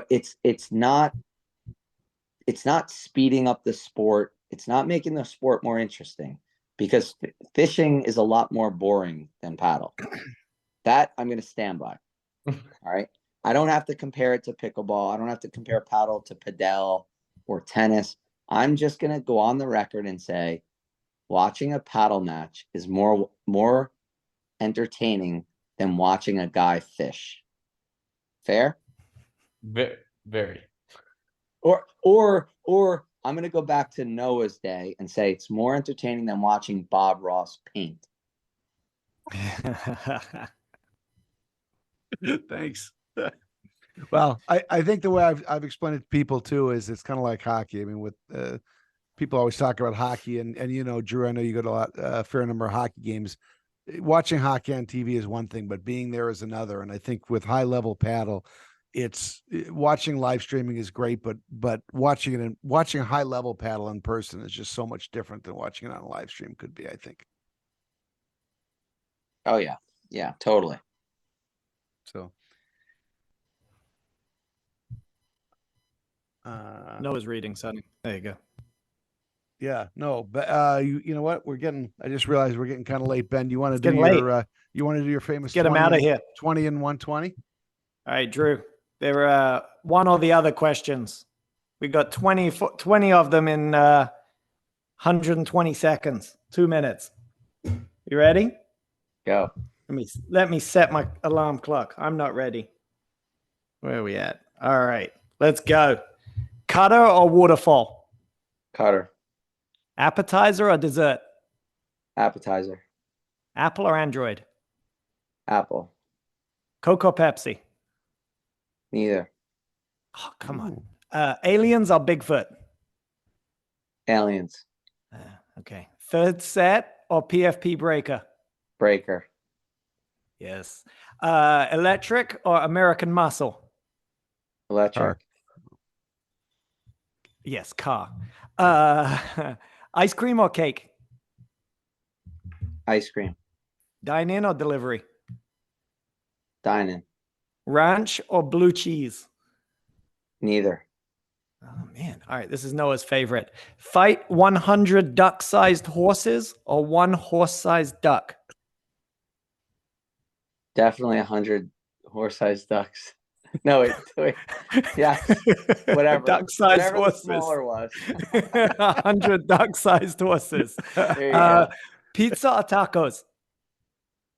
it's not speeding up the sport. It's not making the sport more interesting. because fishing is a lot more boring than paddle. That I'm going to stand by. All right. I don't have to compare it to pickleball. I don't have to compare paddle to padel or tennis. I'm just going to go on the record and say watching a paddle match is more entertaining than watching a guy fish. Fair? Very. Or I'm going to go back to Noah's day and say it's more entertaining than watching Bob Ross paint. Thanks. Well, I think the way I've explained it to people too is it's kind of like hockey. I mean, with people always talk about hockey, and Drew, I know you go to a fair number of hockey games. Watching hockey on TV is one thing, but being there is another. And I think with high level paddle, it's watching live streaming is great, but watching a high level paddle in person is just so much different than watching it on a live stream could be, I think. Oh yeah. Yeah, totally. So Noah's reading, Sonny. There you go. yeah, no, but you know what? I just realized we're getting kind of late. Ben, you want to do your famous Get him out of here. 20 and 120? All right, Drew. There are one or the other questions. We got 20 of them in 120 seconds, 2 minutes. You ready? Go. Let me set my alarm clock. I'm not ready. Where are we at? All right, let's go. Cutter or waterfall? Cutter. Appetizer or dessert? Appetizer. Apple or Android? Apple. Coke or Pepsi? Neither. Oh, come on. Aliens or Bigfoot? Aliens. Okay. Third set or PFP breaker? Breaker. Yes. Electric or American Muscle? Electric. Car. Yes, car. Ice cream or cake? Ice cream. Dine in or delivery? Dine in. Ranch or blue cheese? Neither. Oh, man. All right. This is Noah's favorite. Fight 100 duck-sized horses or one horse-sized duck? Definitely 100 horse-sized ducks. No, wait. Yeah, whatever. Duck-sized Whatever horses. the smaller was. 100 duck-sized horses. There you go. Pizza or tacos?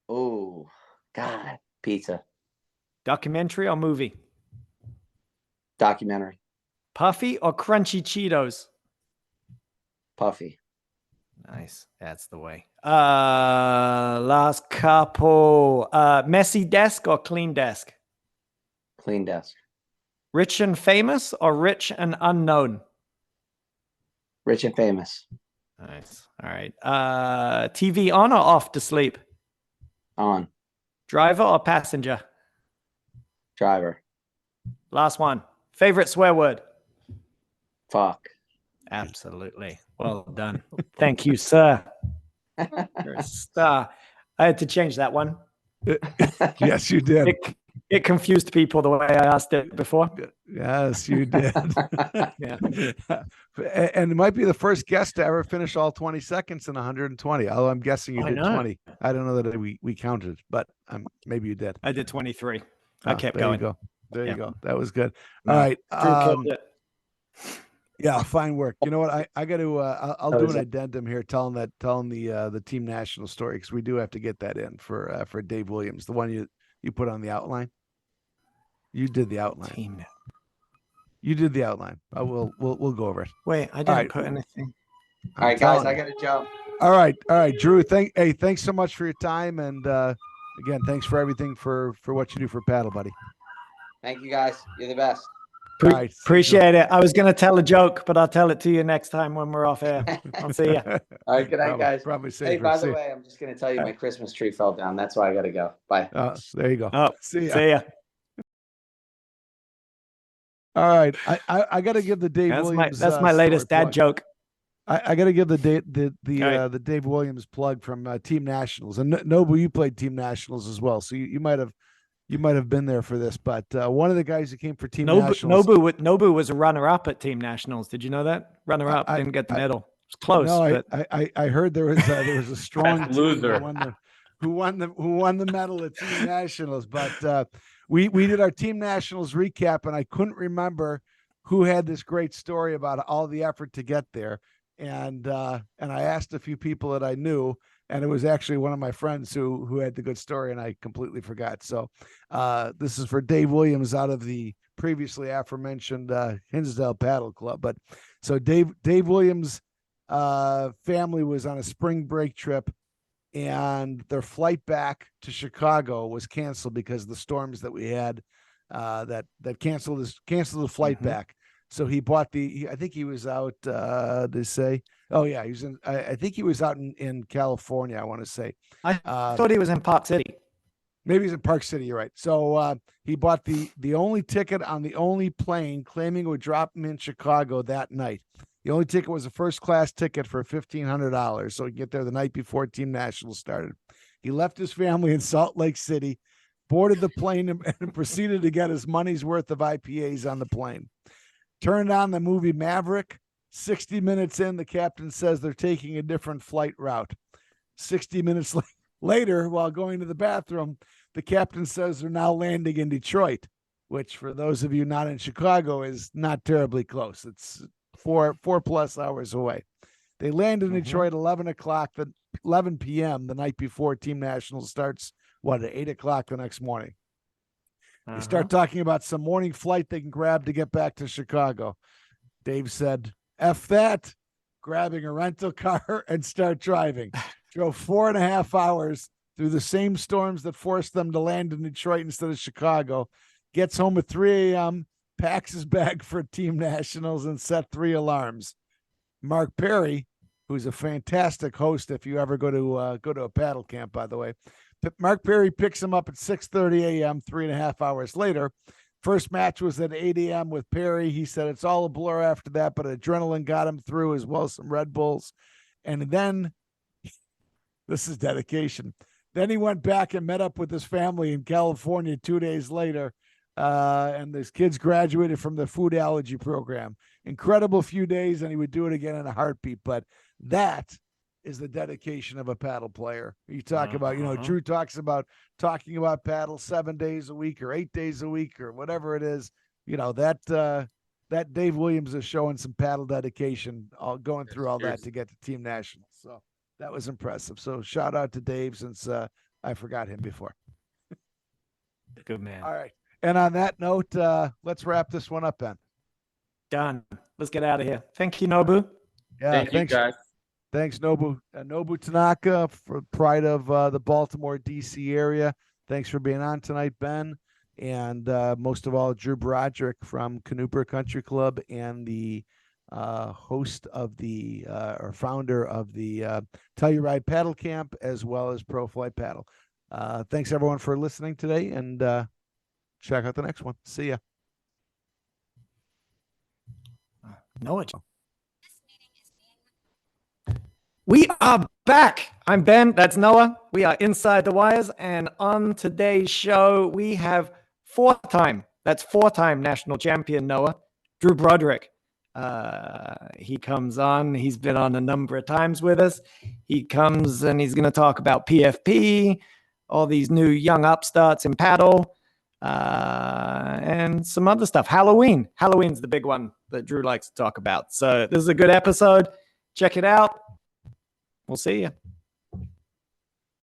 Oh, God. Pizza. Documentary or movie? Documentary. Puffy or crunchy Cheetos? Puffy. Nice. That's the way. Last couple. Messy desk or clean desk? Clean desk. Rich and famous or rich and unknown? Rich and famous. Nice. All right. TV on or off to sleep? On. Driver or passenger? Driver. Last one. Favorite swear word? Fuck. Absolutely. Well done. Thank you, sir. You're a star. I had to change that one. Yes, you did. It confused people the way I asked it before. Yes, you did. Yeah. And it might be the first guest to ever finish all 20 seconds in 120. Although I'm guessing you did 20. I don't know that we counted, but maybe you did. I did 23. I kept there going. You go. There you go. That was good. No, all right. Drew killed it. Yeah, fine work. You know what? I got to. I'll do an addendum here, telling the team national story, because we do have to get that in for Dave Williams, the one you put on the outline. You did the outline. You did the outline. We'll go over it. Wait, I didn't put anything. All right, guys, I got to jump. All right, Drew. Thanks so much for your time, and again, thanks for everything for what you do for paddle, buddy. Thank you, guys. You're the best. Appreciate it. I was going to tell a joke, but I'll tell it to you next time when we're off air. I'll see you. All right, good night, guys. Probably safer. Hey, by the way, I'm just going to tell you my Christmas tree fell down. That's why I got to go. Bye. There you go. Oh, see ya. All right, I got to give the Dave Williams. That's my latest dad joke. I got to give the Dave Williams plug from Team Nationals, and Nobu, you played Team Nationals as well, so you might have been there for this. But one of the guys who came for Team Nationals, Nobu was a runner-up at Team Nationals. Did you know that? Runner-up, didn't get the medal. It's close. No, but I heard there was a strong That's team loser. who won the medal at team nationals. But we did our team nationals recap, and I couldn't remember who had this great story about all the effort to get there. And I asked a few people that I knew, and it was actually one of my friends who had the good story, and I completely forgot. So this is for Dave Williams out of the previously aforementioned Hinsdale Paddle Club. But so Dave Williams' family was on a spring break trip, and their flight back to Chicago was canceled because of the storms that we had that canceled the flight back. So he bought I think he was out to say, oh yeah, he was in, I think he was out in California, I want to say. I thought he was in Park City. Maybe he's in Park City, you're right. So he bought the only ticket on the only plane, claiming it would drop him in Chicago that night. The only ticket was a first class ticket for $1,500, so he could get there the night before team nationals started. He left his family in Salt Lake City, boarded the plane, and proceeded to get his money's worth of IPAs on the plane. Turned on the movie Maverick. 60 minutes in, the captain says they're taking a different flight route. 60 minutes later, while going to the bathroom, the captain says they're now landing in Detroit, which for those of you not in Chicago is not terribly close. It's 4+ hours away. They land in Detroit 11 p.m. the night before team nationals starts, at 8 o'clock the next morning. They start talking about some morning flight they can grab to get back to Chicago. Dave said, F that, grabbing a rental car and start driving. Drove 4.5 hours through the same storms that forced them to land in Detroit instead of Chicago. Gets home at 3 a.m., packs his bag for team nationals, and set 3 alarms. Mark Perry, who's a fantastic host if you ever go to a paddle camp, by the way, Mark Perry picks him up at 6:30 a.m., 3.5 hours later. First match was at 8 a.m. with Perry. He said it's all a blur after that, but adrenaline got him through, as well as some Red Bulls. And then, this is dedication. Then he went back and met up with his family in California 2 days later. And his kids graduated from the food allergy program. Incredible few days, and he would do it again in a heartbeat. But that is the dedication of a paddle player. You talk about, Drew talks about talking about paddle 7 days a week or 8 days a week or whatever it is. That Dave Williams is showing some paddle dedication, going through all that to get to team nationals. So that was impressive. So shout out to Dave, since I forgot him before. Good man. All right. And on that note, let's wrap this one up, Ben. Done. Let's get out of here. Thank you, Nobu. Yeah, Thanks, guys. Thanks, Nobu. Nobu Tanaka, for pride of the Baltimore, D.C. area. Thanks for being on tonight, Ben. And most of all, Drew Broderick from Canoeper Country Club and the host of or founder of the Telluride Paddle Camp, as well as Pro Flight Paddle. Thanks, everyone, for listening today, and check out the next one. See ya. Noah. We are back. I'm Ben. That's Noah. We are Inside the Wires. And on today's show, we have four-time national champion Noah, Drew Broderick. He comes on. He's been on a number of times with us. He comes and he's going to talk about PFP, all these new young upstarts in paddle, and some other stuff. Halloween's the big one that Drew likes to talk about. So this is a good episode. Check it out. We'll see you.